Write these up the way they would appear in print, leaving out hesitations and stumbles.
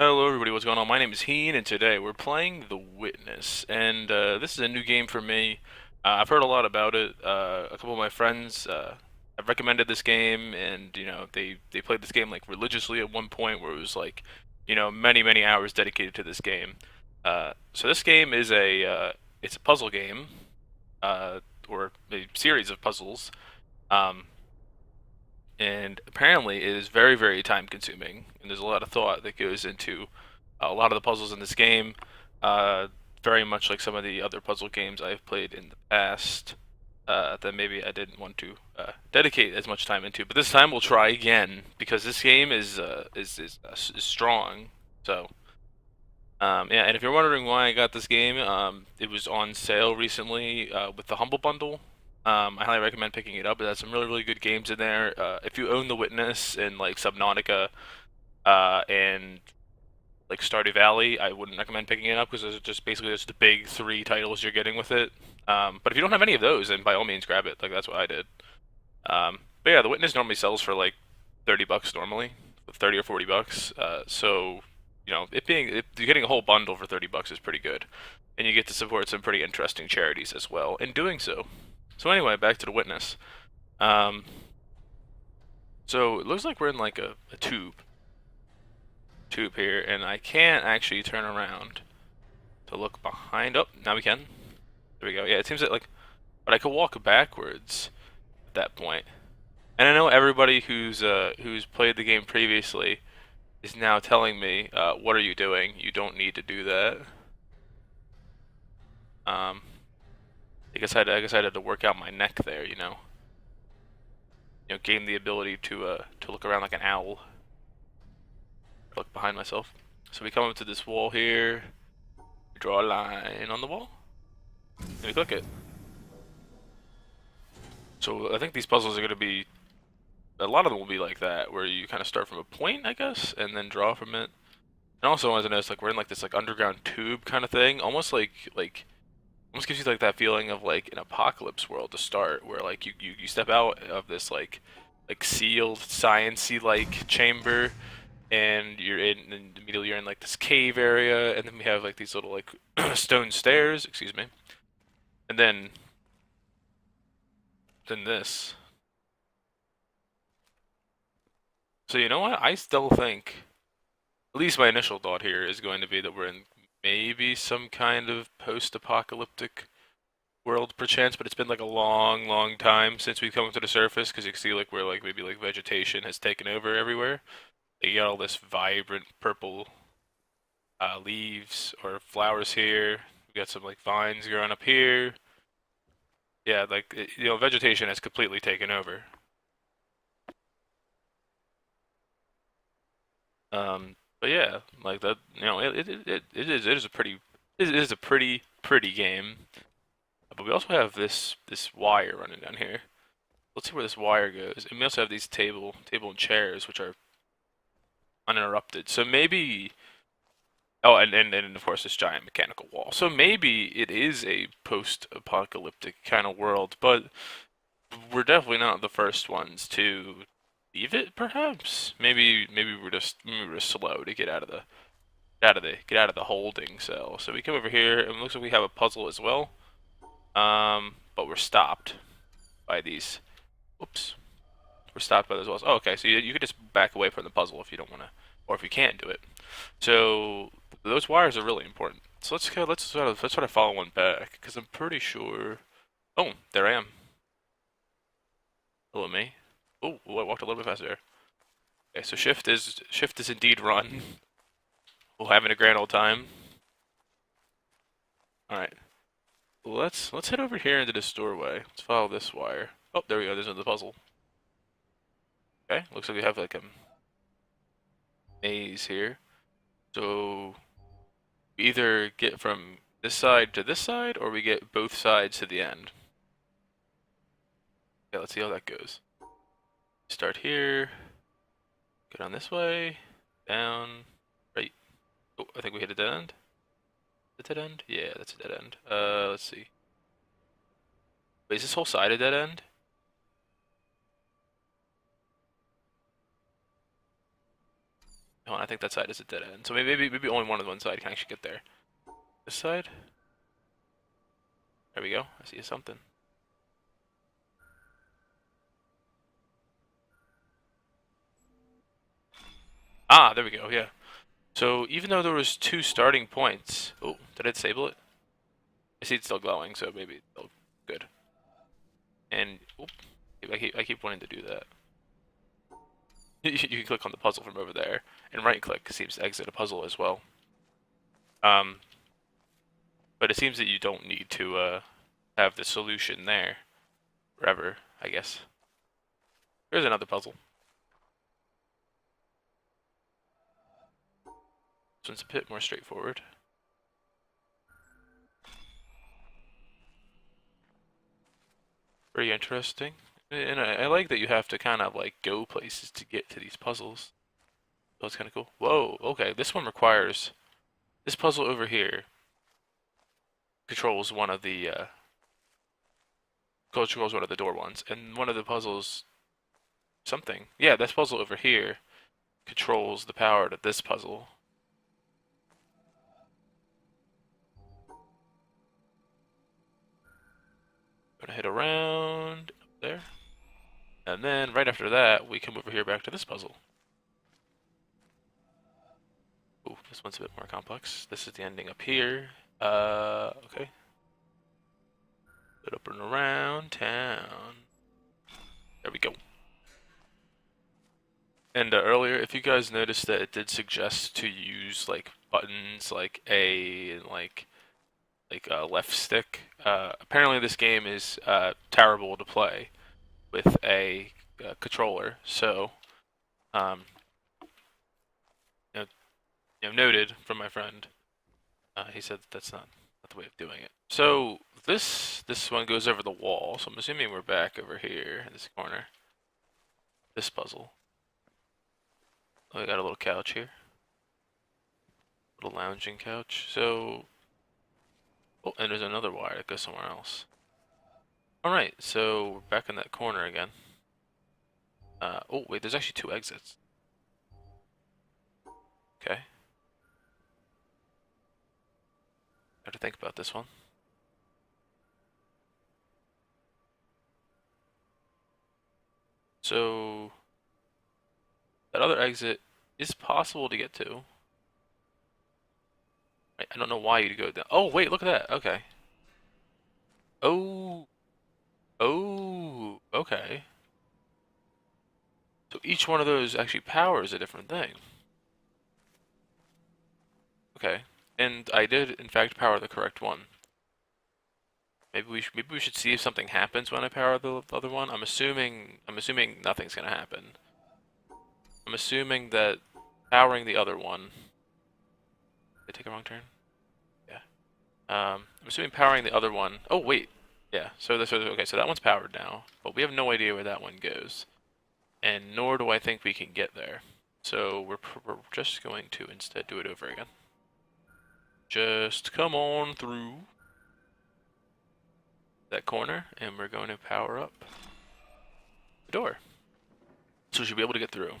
Hello everybody, what's going on? My name is Heen, and today we're playing The Witness, and this is a new game for me. I've heard a lot about it. A couple of my friends have recommended this game, and they played this game like religiously at one point, where it was like, many hours dedicated to this game. So this game is it's a puzzle game, uh, or a series of puzzles. Um, and apparently it is very time consuming, and there's a lot of thought that goes into a lot of the puzzles in this game. uh, Very much like some of the other puzzle games I've played in the past, that maybe I didn't want to dedicate as much time into, but this time we'll try again because this game is strong. So yeah, and if you're wondering why I got this game, it was on sale recently with the Humble Bundle. I highly recommend picking it up. It has some really good games in there. If you own The Witness and like Subnautica and like Stardew Valley, I wouldn't recommend picking it up because those are just basically just the big three titles you're getting with it. But if you don't have any of those, then by all means grab it. Like that's what I did. But yeah, The Witness normally sells for like $30 normally, 30 or $40. So you're getting a whole bundle for $30 is pretty good, and you get to support some pretty interesting charities as well in doing so. So anyway, back to The Witness. Um, so it looks like we're in like a tube here, and I can't actually turn around to look behind. Oh, now we can. There we go. Yeah, it seems like but I could walk backwards at that point. And I know everybody who's played the game previously is now telling me, "What are you doing? You don't need to do that." Um, I guess I had to work out my neck there, gain the ability to look around like an owl, look behind myself. So we come up to this wall here, we draw a line on the wall, and we click it. So I think these puzzles are going to be, a lot of them will be like that, where you kind of start from a point, I guess, and then draw from it. And also, I wanted to notice, like we're in like this like underground tube kind of thing, almost like almost gives you like that feeling of like an apocalypse world to start, where like you step out of this like sealed sciency like chamber, and and immediately you're in like this cave area, and then we have like these little like stone stairs, excuse me, and then this. So you know what? I still think, at least my initial thought here is going to be that we're in maybe some kind of post-apocalyptic world perchance, but it's been like a long time since we've come to the surface because you can see like where like maybe like vegetation has taken over everywhere. You got all this vibrant purple leaves or flowers here. We got some like vines growing up here. Yeah, like vegetation has completely taken over. But yeah, like that, it is a pretty game. But we also have this wire running down here. Let's see where this wire goes. And we also have these table and chairs which are uninterrupted. So maybe, oh, and of course this giant mechanical wall. So maybe it is a post-apocalyptic kind of world, but we're definitely not the first ones to leave it. Perhaps maybe we're just slow to get out of the holding cell. So we come over here, and it looks like we have a puzzle as well. But we're stopped by these. Whoops. We're stopped by those walls. Oh, okay. So you could just back away from the puzzle if you don't want to, or if you can't do it. So those wires are really important. So let's try to follow one back because I'm pretty sure. Oh, there I am. Hello, me. Oh, I walked a little bit faster. Okay, so shift is indeed run. We're having a grand old time. All right. Let's head over here into this doorway. Let's follow this wire. Oh, there we go. There's another puzzle. Okay, looks like we have like a maze here. So we either get from this side to this side, or we get both sides to the end. Okay, let's see how that goes. Start here. Go down this way. Down. Right. Oh, I think we hit a dead end. A dead end? Yeah, that's a dead end. Let's see. Wait, is this whole side a dead end? Hold on, I think that side is a dead end. So maybe only one side can actually get there. This side? There we go. I see something. Ah, there we go. Yeah. So even though there was two starting points, oh, did I disable it? I see it's still glowing, so maybe it's still good. And oop, I keep wanting to do that. You can click on the puzzle from over there, and right click seems to exit a puzzle as well. Um, but it seems that you don't need to have the solution there forever, I guess. There's another puzzle. This one's a bit more straightforward. Very interesting. And I like that you have to kind of like go places to get to these puzzles. So it's kind of cool. Whoa, okay. This one requires this puzzle over here controls one of the controls one of the door ones, and one of the puzzles something. Yeah, this puzzle over here controls the power to this puzzle. Gonna hit around up there, and then right after that we come over here back to this puzzle. Ooh, this one's a bit more complex. This is the ending up here. Okay. Up and around town. There we go. And earlier, if you guys noticed that it did suggest to use like buttons like A and like left stick. Apparently, this game is terrible to play with a controller. So, um, you know, noted from my friend. He said that's not the way of doing it. So this one goes over the wall. So I'm assuming we're back over here in this corner. This puzzle. Oh, we got a little couch here. Little lounging couch. So, oh, and there's another wire that goes somewhere else. Alright, so we're back in that corner again. Oh, wait, there's actually two exits. Okay. Have to think about this one. So, that other exit is possible to get to. I don't know why you'd go down. Oh, wait, look at that. Okay. Oh. Oh. Okay. So each one of those actually powers a different thing. Okay. And I did, in fact, power the correct one. Maybe we should see if something happens when I power the other one. I'm assuming nothing's gonna happen. I'm assuming that powering the other one. Did I take a wrong turn? Yeah. I'm assuming powering the other one. Oh wait. Yeah. So this was okay. So that one's powered now, but we have no idea where that one goes, and nor do I think we can get there. So we're just going to instead do it over again. Just come on through that corner, and we're going to power up the door. So we should be able to get through.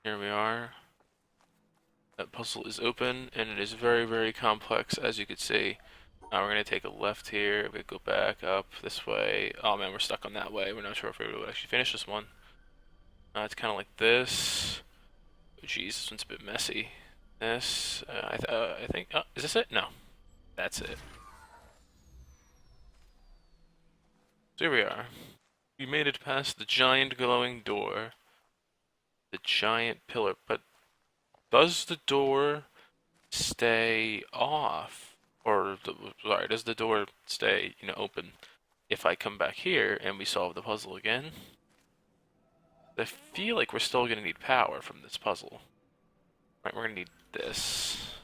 Here we are. That puzzle is open, and it is very, very complex, as you can see. We're going to take a left here. We go back up this way. Oh man, we're stuck on that way. We're not sure if we will actually finish this one. It's kind of like this. Oh, geez, this one's a bit messy. This, I think, oh, is this it? No, that's it. So here we are. We made it past the giant glowing door. The giant pillar, but does the door stay off? Or, sorry, does the door stay, open if I come back here and we solve the puzzle again? I feel like we're still going to need power from this puzzle. Right, we're going to need this.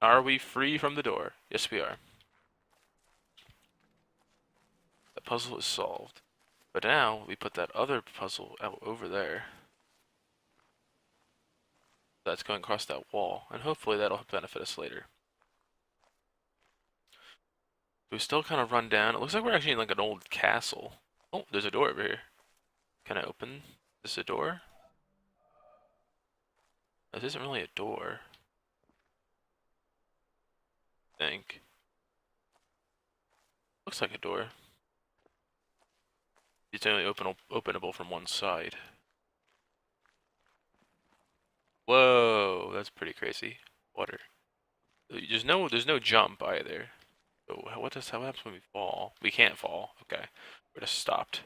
Are we free from the door? Yes, we are. The puzzle is solved. But now, we put that other puzzle out over there. That's going across that wall, and hopefully that'll benefit us later. We still kind of run down. It looks like we're actually in like an old castle. Oh, there's a door over here. Can I open? Is this a door? This isn't really a door. I think. Looks like a door. It's only openable from one side. Whoa, that's pretty crazy. Water. There's no jump either. So what happens when we fall? We can't fall. Okay, we're just stopped.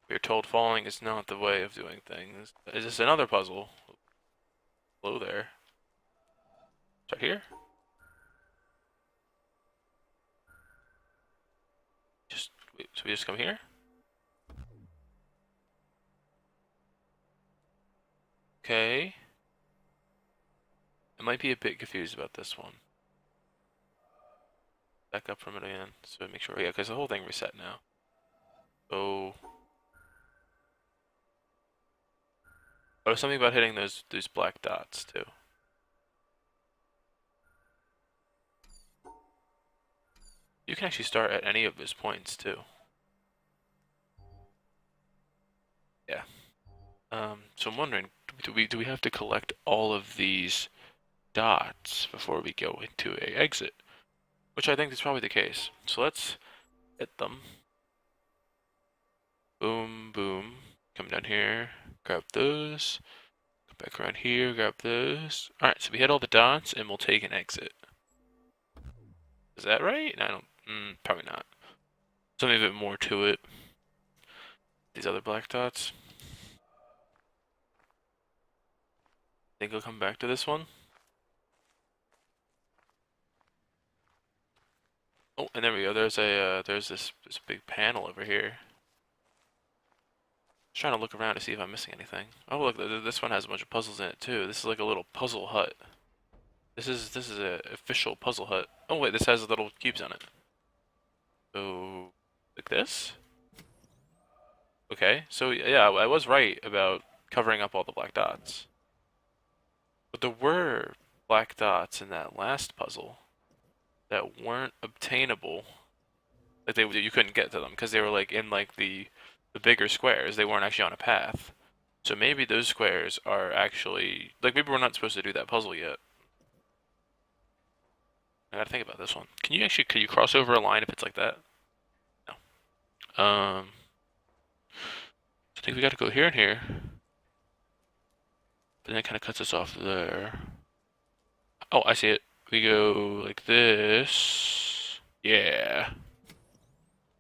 We are told falling is not the way of doing things. Is this another puzzle? Hello there. Start here. Just wait, so we just come here. Okay. I might be a bit confused about this one. Back up from it again, so make sure. Yeah, because the whole thing reset now. So, there's something about hitting those black dots too. You can actually start at any of those points too. Yeah. So I'm wondering, do we have to collect all of these dots before we go into a exit? Which I think is probably the case. So let's hit them. Boom, boom. Come down here, grab those. Come back around here, grab those. Alright, so we hit all the dots and we'll take an exit. Is that right? I don't, probably not. Something a bit more to it. These other black dots. Think I'll come back to this one. Oh, and there we go. There's this big panel over here. Just trying to look around to see if I'm missing anything. Oh, look, this one has a bunch of puzzles in it too. This is like a little puzzle hut. This is a official puzzle hut. Oh wait, this has little cubes on it. So, like this? Okay, so yeah, I was right about covering up all the black dots. But there were black dots in that last puzzle that weren't obtainable. Like you couldn't get to them because they were like in like the bigger squares. They weren't actually on a path. So maybe those squares are actually like maybe we're not supposed to do that puzzle yet. I gotta think about this one. Can you cross over a line if it's like that? No. I think we gotta go here and here. But then it kind of cuts us off there. Oh, I see it. We go like this. Yeah.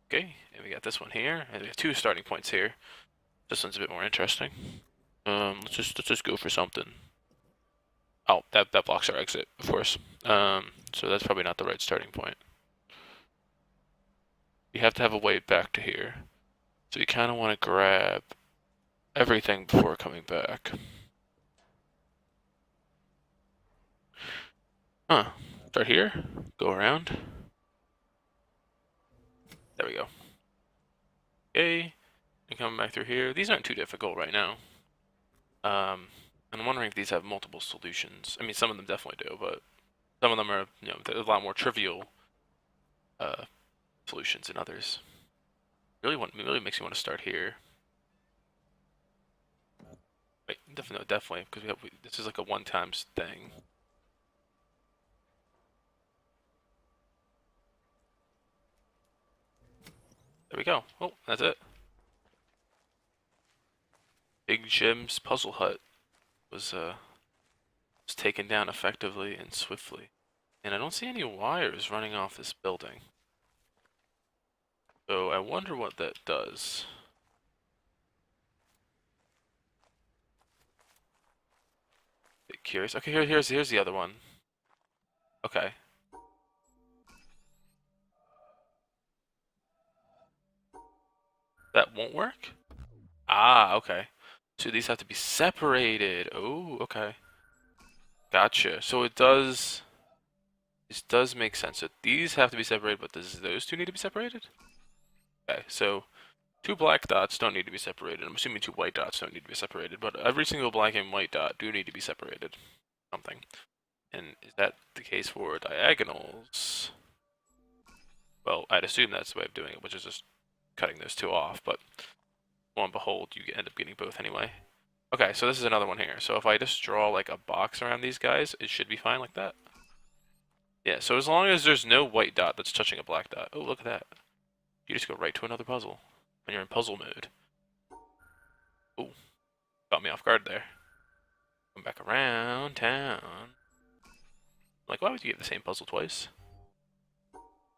Okay, and we got this one here, and we have two starting points here. This one's a bit more interesting. Let's just go for something. Oh, that blocks our exit, of course. So that's probably not the right starting point. We have to have a way back to here. So we kind of want to grab everything before coming back. Huh. Start here, go around. There we go. Okay, and coming back through here. These aren't too difficult right now. And I'm wondering if these have multiple solutions. I mean, some of them definitely do, but some of them are, a lot more trivial solutions than others. Really makes me want to start here. Wait, definitely, because this is like a one-time thing. There we go. Oh, that's it. Big Jim's puzzle hut was taken down effectively and swiftly. And I don't see any wires running off this building. So I wonder what that does. Bit curious. Okay, here's the other one. Okay. That won't work? Ah, okay. So these have to be separated. Oh, okay. Gotcha. So this does make sense. So these have to be separated, but those two need to be separated? Okay, so two black dots don't need to be separated. I'm assuming two white dots don't need to be separated, but every single black and white dot do need to be separated. Something. And is that the case for diagonals? Well, I'd assume that's the way of doing it, which is just cutting those two off, but lo and behold, you end up getting both anyway. Okay, so this is another one here. So if I just draw like a box around these guys, it should be fine like that. Yeah, so as long as there's no white dot that's touching a black dot. Oh, look at that. You just go right to another puzzle when you're in puzzle mode. Oh, caught me off guard there. Come back around town. Like, why would you get the same puzzle twice?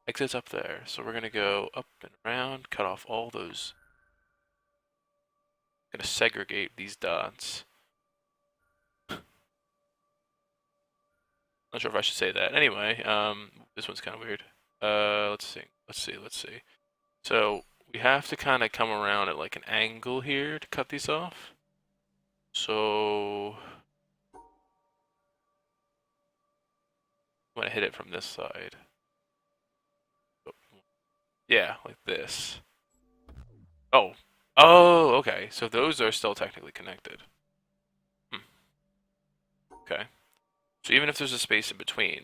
Exit's up there, so we're gonna go up and around, cut off all those. Gonna segregate these dots. Not sure if I should say that. Anyway, this one's kind of weird. Let's see. So we have to kind of come around at like an angle here to cut these off. So I'm gonna hit it from this side. Yeah, like this. Oh. Oh, okay. So those are still technically connected. Hmm. Okay. So even if there's a space in between,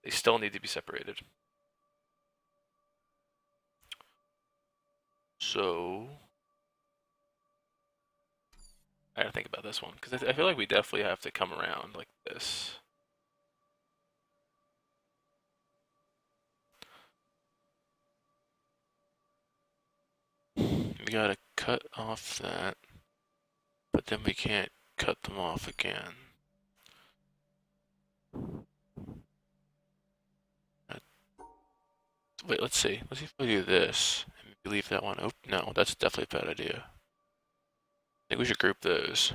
they still need to be separated. So I gotta think about this one, because I feel like we definitely have to come around like this. We gotta cut off that, but then we can't cut them off again. Wait, let's see. Let's see if we do this. And maybe leave that one open. No, that's definitely a bad idea. I think we should group those.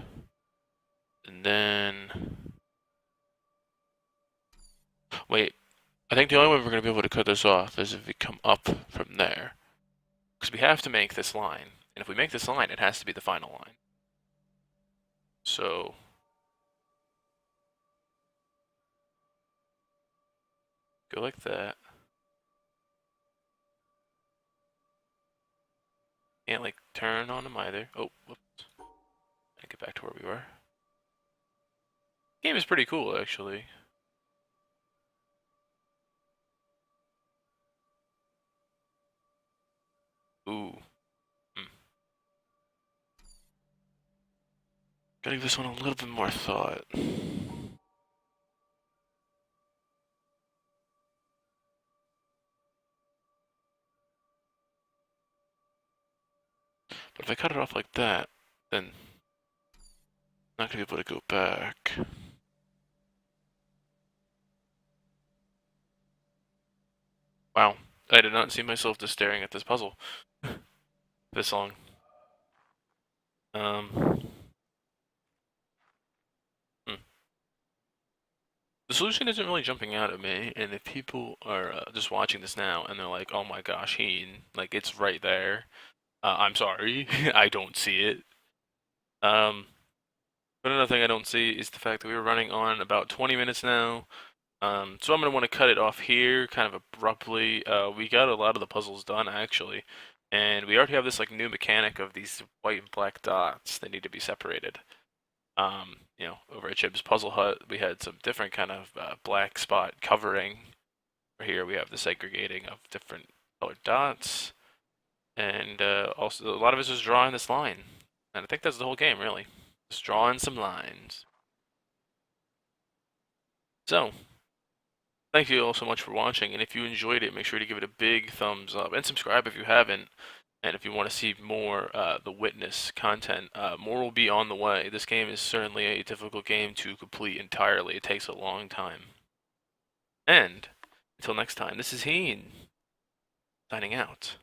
And then... Wait, I think the only way we're going to be able to cut this off is if we come up from there. Because we have to make this line. And if we make this line, it has to be the final line. So... go like that. Can't, like, turn on them either. Oh, whoops. Gotta get back to where we were. Game is pretty cool, actually. Ooh. Hmm. Gotta give this one a little bit more thought. But if I cut it off like that, then I'm not gonna be able to go back. Wow, I did not see myself just staring at this puzzle this long. Um, hmm. The solution isn't really jumping out at me, and if people are just watching this now and they're like, "Oh my gosh, Heen, like it's right there," I'm sorry, I don't see it. Um, but another thing I don't see is the fact that we were running on about 20 minutes now. So I'm going to want to cut it off here kind of abruptly. We got a lot of the puzzles done actually, and we already have this like new mechanic of these white and black dots that need to be separated. Over at Chib's Puzzle Hut, we had some different kind of black spot covering. Here we have the segregating of different colored dots, and also a lot of us is drawing this line, and I think that's the whole game really, just drawing some lines. So. Thank you all so much for watching, and if you enjoyed it, make sure to give it a big thumbs up, and subscribe if you haven't, and if you want to see more The Witness content, more will be on the way. This game is certainly a difficult game to complete entirely. It takes a long time. And, until next time, this is Heen, signing out.